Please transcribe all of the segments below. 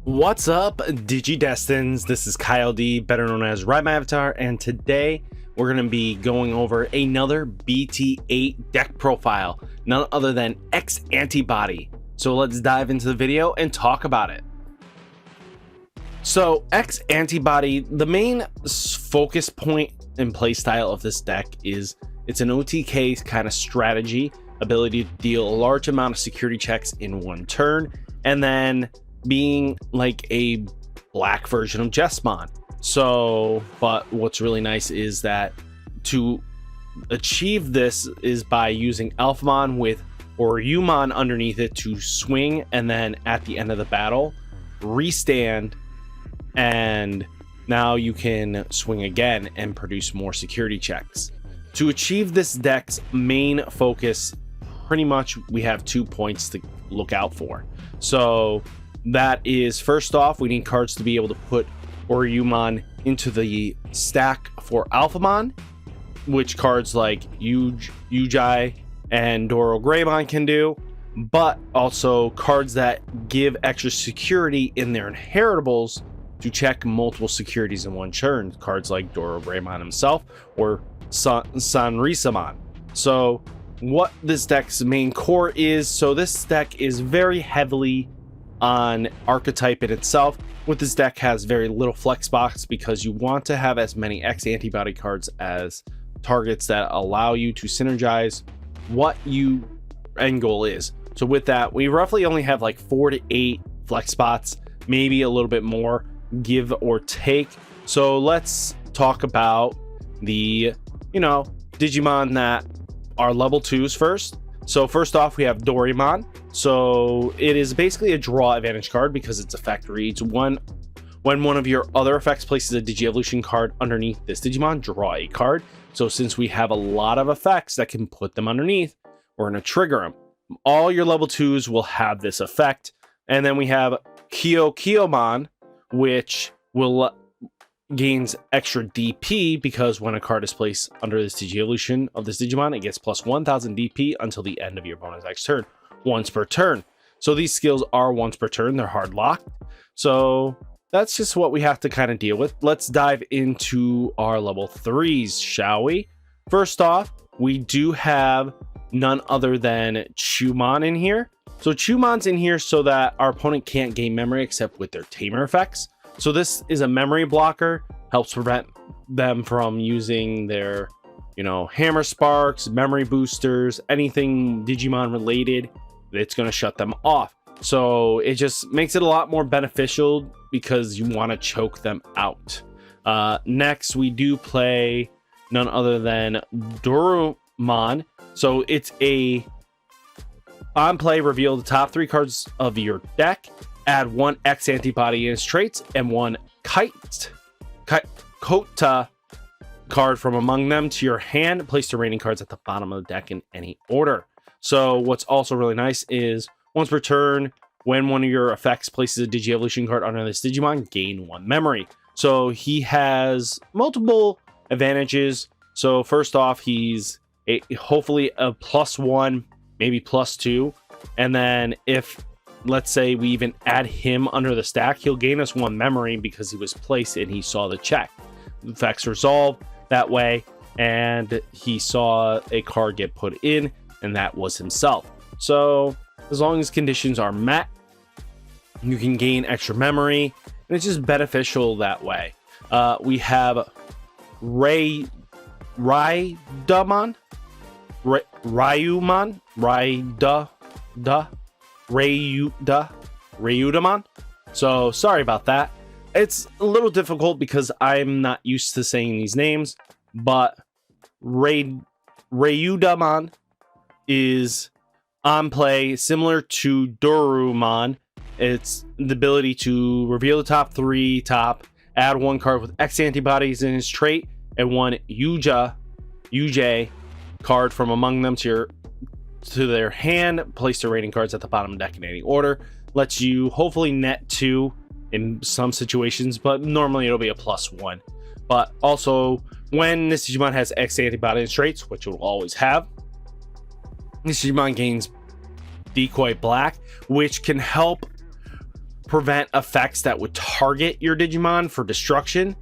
What's up, Digidestins? This is Kyle D, better known as Ridemyavatar, and today we're going to be going over another BT8 deck profile, none other than X-Antibody. So let's dive into the video and talk about it. So X-Antibody, the main focus point and playstyle of this deck is it's an OTK kind of strategy, ability to deal a large amount of security checks in one turn, and then being like a black version of Jessamon. So, but what's really nice is that to achieve this is by using Alphamon with Ouryumon underneath it to swing, and then at the end of the battle restand, and now you can swing again and produce more security checks. To achieve this deck's main focus, pretty much we have 2 points to look out for. So that is, first off, we need cards to be able to put Ouryumon into the stack for Alphamon, which cards like Yuji and Dorugaymon can do, but also cards that give extra security in their inheritables to check multiple securities in one turn, cards like Dorugaymon himself or Sunarizamon. So what this deck's main core is, so this deck is very heavily on archetype in itself. With this deck has very little flex box because you want to have as many X-Antibody cards as targets that allow you to synergize what you end goal is. So with that, we roughly only have like 4 to 8 flex spots, maybe a little bit more, give or take. So let's talk about the Digimon that are level 2s first. So first off, we have Dorimon. So it is basically a draw advantage card because its effect reads, when one of your other effects places a Digievolution card underneath this Digimon, draw a card. So since we have a lot of effects that can put them underneath, we're going to trigger them. All your level 2s will have this effect. And then we have Kyokyomon, which will gains extra DP because when a card is placed under this Digievolution of this Digimon, it gets plus 1000 DP until the end of your opponent's next turn, once per turn. So these skills are once per turn, they're hard locked. So that's just what we have to kind of deal with. Let's dive into our level 3s, shall we? First off, we do have none other than Chuumon in here. So Chuumon's in here so that our opponent can't gain memory except with their tamer effects. So this is a memory blocker, helps prevent them from using their, hammer sparks, memory boosters, anything Digimon related. It's going to shut them off. So it just makes it a lot more beneficial because you want to choke them out. Next, we do play none other than Dorumon. So it's a on play, reveal the top 3 cards of your deck. Add 1 X-Antibody in its traits and 1 Kota card from among them to your hand. Place the remaining cards at the bottom of the deck in any order. So what's also really nice is once per turn, when one of your effects places a Digievolution card under this Digimon, gain 1 memory. So he has multiple advantages. So first off, he's hopefully a +1, maybe +2. And then if, let's say, we even add him under the stack, he'll gain us 1 memory because he was placed and he saw the check. The effects resolve that way, and he saw a card get put in, and that was himself. So as long as conditions are met, you can gain extra memory, and it's just beneficial that way. We have Ryudamon, Ryudamon. So sorry about that. It's a little difficult because I'm not used to saying these names, but Ryudamon is on play similar to Dorumon. It's the ability to reveal the top 3, add 1 card with X-Antibodies in his trait, and 1 Yuji card from among them to their hand. Place the rating cards at the bottom of the deck in any order. Lets you hopefully net 2 in some situations, but normally it'll be a +1. But also, when this Digimon has X-Antibody traits, which it will always have, this Digimon gains Decoy Black, which can help prevent effects that would target your Digimon for destruction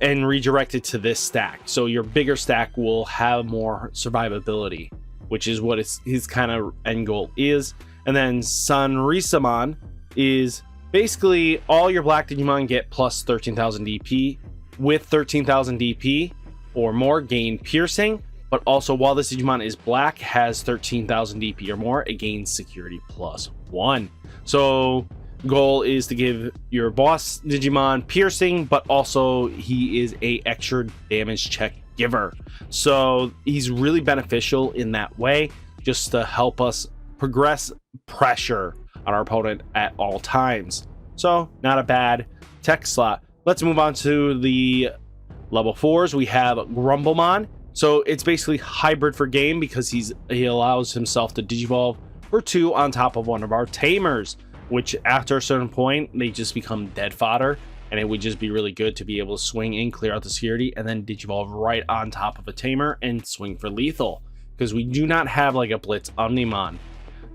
and redirect it to this stack. So your bigger stack will have more survivability, which is what his kind of end goal is. And then Sunarizamon is basically all your black Digimon get plus 13,000 DP. With 13,000 DP or more, gain piercing, but also while this Digimon is black, has 13,000 DP or more, it gains security +1. So goal is to give your boss Digimon piercing, but also he is a extra damage check giver. So he's really beneficial in that way, just to help us progress pressure on our opponent at all times. So not a bad tech slot. Let's move on to the level 4s. We have Grumblemon. So it's basically hybrid for game because he allows himself to digivolve for 2 on top of one of our Tamers, which after a certain point, they just become dead fodder. And it would just be really good to be able to swing in, clear out the security, and then digivolve right on top of a Tamer and swing for lethal. Because we do not have like a Blitz Omnimon.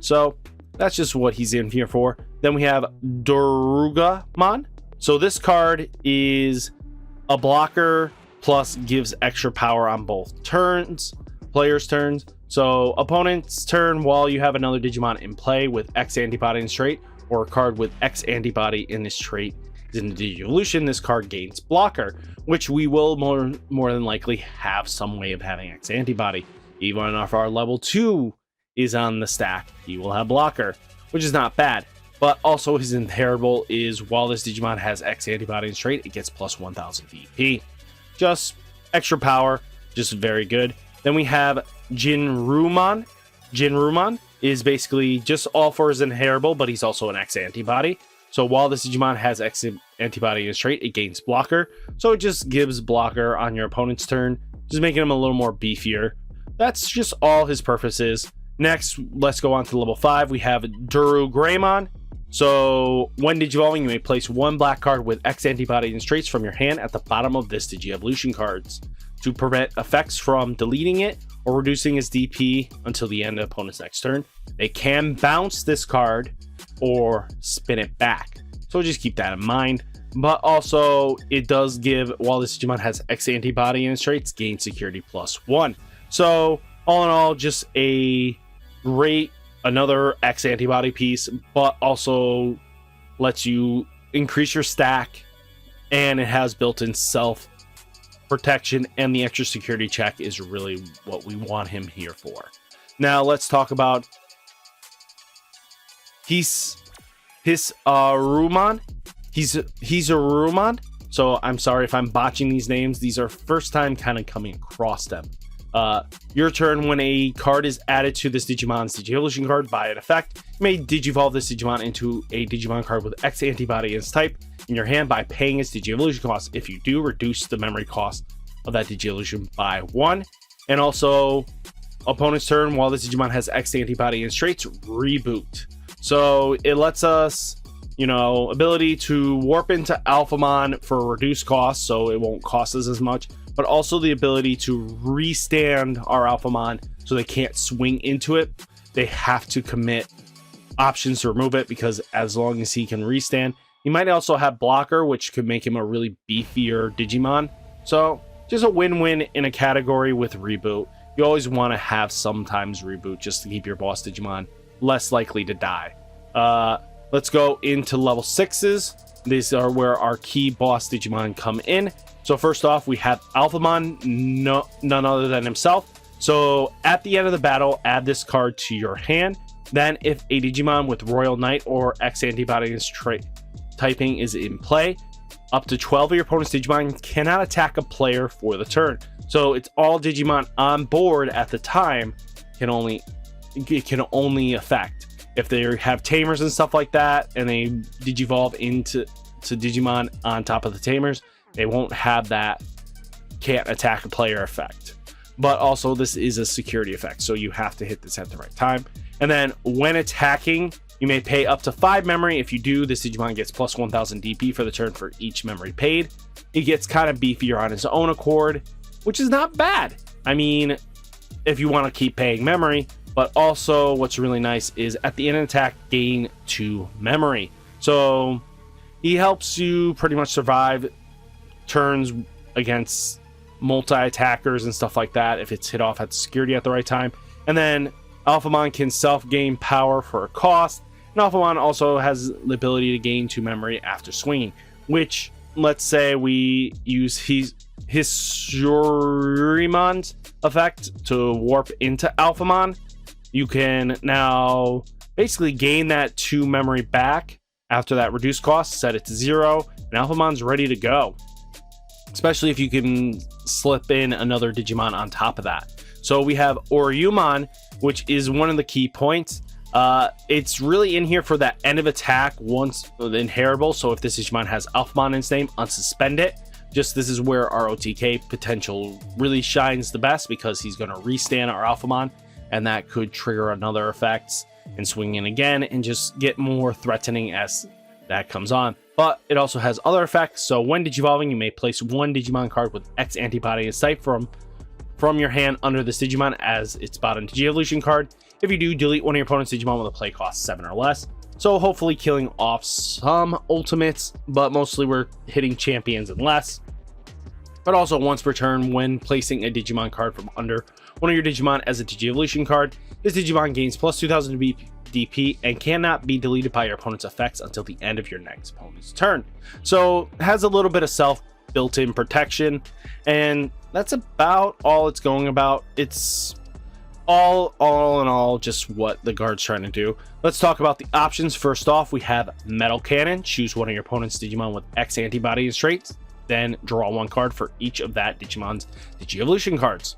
So that's just what he's in here for. Then we have Dorugamon. So this card is a blocker plus gives extra power on both players' turns. So opponent's turn, while you have another Digimon in play with X-Antibody in this trait, or a card with X-Antibody in this trait is in the Digivolution, this card gains blocker, which we will more than likely have some way of having X-Antibody. Even if our level 2 is on the stack, he will have blocker, which is not bad. But also his inheritable is while this Digimon has X-Antibody in this trait, it gets plus 1,000 DP. Just extra power, just very good. Then we have Ginryumon. Ginryumon is basically just all for his inheritable, but he's also an X-Antibody. So while this Digimon has X-Antibody in his trait, it gains blocker. So it just gives blocker on your opponent's turn, just making him a little more beefier. That's just all his purposes. Next, let's go on to level 5. We have DoruGreymon. So when digivolving, you may place 1 black card with X-Antibody in traits from your hand at the bottom of this Digi-Evolution cards to prevent effects from deleting it or reducing its DP until the end of the opponent's next turn. They can bounce this card or spin it back. So just keep that in mind. But also, it does give, while this Digimon has X-Antibody in its traits, gain security +1. So all in all, just a great another X-Antibody piece, but also lets you increase your stack, and it has built-in self protection, and the extra security check is really what we want him here for. Now let's talk about Hisyaryuoujin. Hisyaryuoujin. So I'm sorry if I'm botching these names. These are first time kind of coming across them. Your turn, when a card is added to this Digimon's Digi-Evolution card by an effect, you may Digivolve this Digimon into a Digimon card with X-Antibody in its type in your hand by paying its Digi-Evolution cost. If you do, reduce the memory cost of that Digi-Evolution by 1. And also, opponent's turn, while this Digimon has X-Antibody in its traits, reboot. So it lets us, ability to warp into Alphamon for a reduced cost, so it won't cost us as much, but also the ability to restand our Alphamon so they can't swing into it. They have to commit options to remove it, because as long as he can restand, he might also have blocker, which could make him a really beefier Digimon. So just a win-win in a category with reboot. You always want to have sometimes reboot just to keep your boss Digimon less likely to die. Let's go into level 6s. These are where our key boss Digimon come in. So first off, we have Alphamon, none other than himself. So at the end of the battle, add this card to your hand. Then if a Digimon with Royal Knight or X-Antibody typing is in play, up to 12 of your opponent's Digimon cannot attack a player for the turn. So it's all Digimon on board at the time it can only affect. If they have Tamers and stuff like that, and they Digivolve into Digimon on top of the Tamers, they won't have that can't attack a player effect. But also, this is a security effect, so you have to hit this at the right time. And then when attacking, you may pay up to 5 memory. If you do, this Digimon gets plus 1,000 DP for the turn for each memory paid. He gets kind of beefier on his own accord, which is not bad. I mean, if you want to keep paying memory. But also, what's really nice is at the end of the attack, gain 2 memory. So He helps you pretty much survive turns against multi-attackers and stuff like that if it's hit off at security at the right time. And then Alphamon can self-gain power for a cost. And Alphamon also has the ability to gain 2 memory after swinging, which, let's say we use Hisyaryumon's effect to warp into Alphamon. You can now basically gain that 2 memory back after that reduced cost, set it to 0, and Alphamon's ready to go. Especially if you can slip in another Digimon on top of that. So we have Ouryumon, which is one of the key points. It's really in here for that end of attack once inheritable. So if this Digimon has Alphamon in its name, unsuspend it. Just this is where our OTK potential really shines the best, because he's going to restand our Alphamon, and that could trigger another effects and swing in again and just get more threatening as that comes on. But it also has other effects. So when digivolving, you may place 1 Digimon card with X-Antibody as type from your hand under this Digimon as its bottom Digievolution card. If you do, delete one of your opponent's Digimon with a play cost 7 or less. So hopefully killing off some ultimates, but mostly we're hitting champions and less. But also once per turn, when placing a Digimon card from under one of your Digimon as a Digievolution card, this Digimon gains plus 2000 DP and cannot be deleted by your opponent's effects until the end of your next opponent's turn. So it has a little bit of self built-in protection, and that's about all it's going about. It's all in all just what the guard's trying to do. Let's talk about the options. First off, we have Metal Cannon. Choose one of your opponent's Digimon with X-Antibody and traits, then draw 1 card for each of that Digimon's Digievolution cards.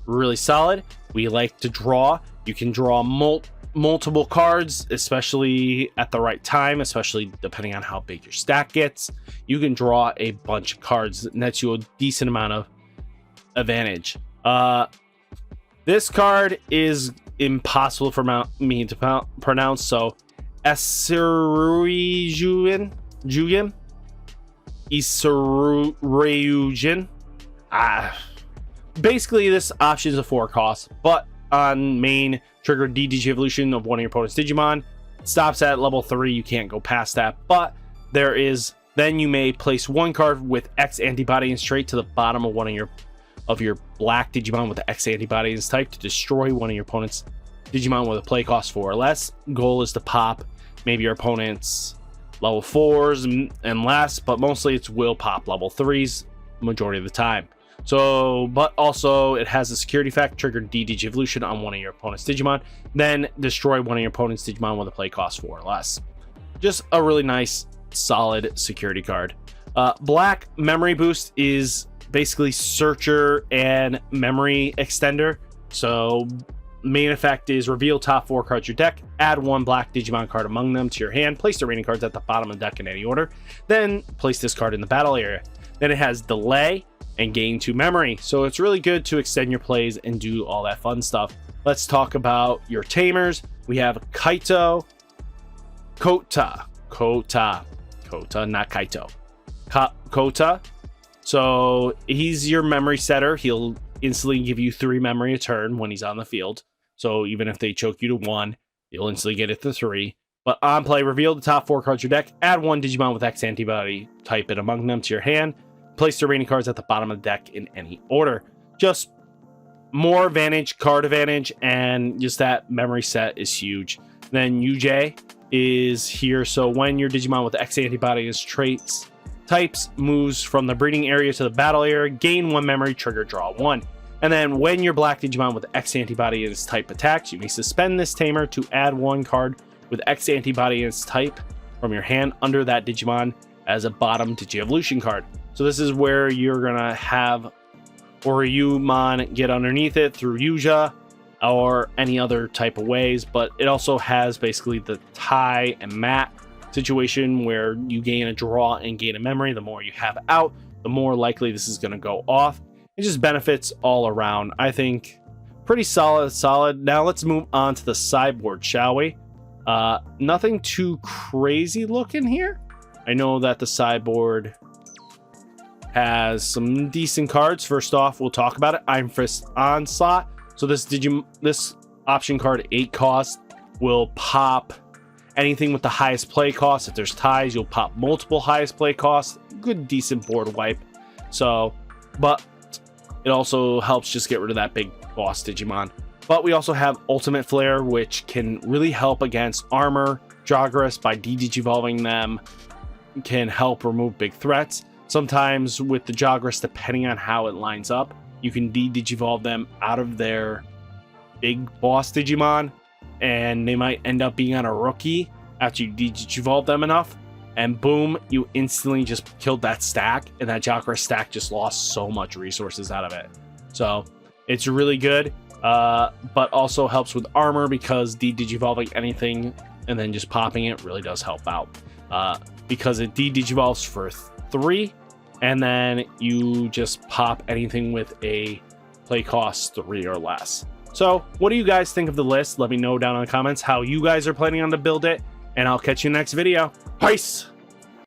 Really solid. We like to draw. You can draw multiple cards, especially at the right time, especially depending on how big your stack gets. You can draw a bunch of cards that nets you a decent amount of advantage. This card is impossible for me to pronounce, so Eiseiryuoujin basically this option is a 4 cost, but on main, trigger Digievolution of one of your opponent's Digimon. It stops at level 3, you can't go past that, but then you may place 1 card with X-Antibody and straight to the bottom of one of your black Digimon with the X-Antibody and type to destroy one of your opponent's Digimon with a play cost 4 or less. Goal is to pop maybe your opponent's level 4s and less, but mostly it will pop level 3s majority of the time. So, but also it has a security effect, trigger Digievolution on one of your opponent's Digimon, then destroy one of your opponent's Digimon with a play cost 4 or less. Just a really nice, solid security card. Black Memory Boost is basically Searcher and Memory Extender. So, main effect is reveal top 4 cards of your deck, add 1 black Digimon card among them to your hand, place the remaining cards at the bottom of the deck in any order, then place this card in the battle area. Then it has Delay and gain 2 memory, so it's really good to extend your plays and do all that fun stuff. Let's talk about your Tamers. We have Kota, not Kaito, Kota. So he's your memory setter. He'll instantly give you 3 memory a turn when he's on the field. So even if they choke you to 1, you'll instantly get it to 3. But on play, reveal the top 4 cards of your deck, add 1 Digimon with X-Antibody, type it among them to your hand, place the remaining cards at the bottom of the deck in any order. Just more advantage, card advantage, and just that memory set is huge. Then Yuji is here, so when your Digimon with X-Antibody is traits types moves from the breeding area to the battle area, gain 1 memory, trigger draw 1. And then when your black Digimon with X-Antibody and its type attacks, you may suspend this Tamer to add 1 card with X-Antibody and its type from your hand under that Digimon as a bottom Digievolution card. So this is where you're gonna have Ouryumon get underneath it through Yuji or any other type of ways, but it also has basically the tie and mat situation where you gain a draw and gain a memory. The more you have out, the more likely this is going to go off. It just benefits all around. I think pretty solid. Now let's move on to the sideboard, shall we? Nothing too crazy looking here. I know that the sideboard has some decent cards. First off, we'll talk about it. Iron Fist Onslaught. So this option card, 8 cost, will pop anything with the highest play cost. If there's ties, you'll pop multiple highest play costs. Good, decent board wipe. So, but it also helps just get rid of that big boss Digimon. But we also have Ultimate Flare, which can really help against armor. Jagras, by de-digivolving them, can help remove big threats. Sometimes with the Jagras, depending on how it lines up, you can de-digivolve them out of their big boss Digimon, and they might end up being on a rookie after you de-digivolve them enough, and boom, you instantly just killed that stack, and that Jagras stack just lost so much resources out of it. So it's really good, but also helps with armor, because de-digivolving anything and then just popping it really does help out, because it de-digivolves for 3, and then you just pop anything with a play cost 3 or less. So what do you guys think of the list? Let me know down in the comments how you guys are planning on to build it, and I'll catch you next video. Peace!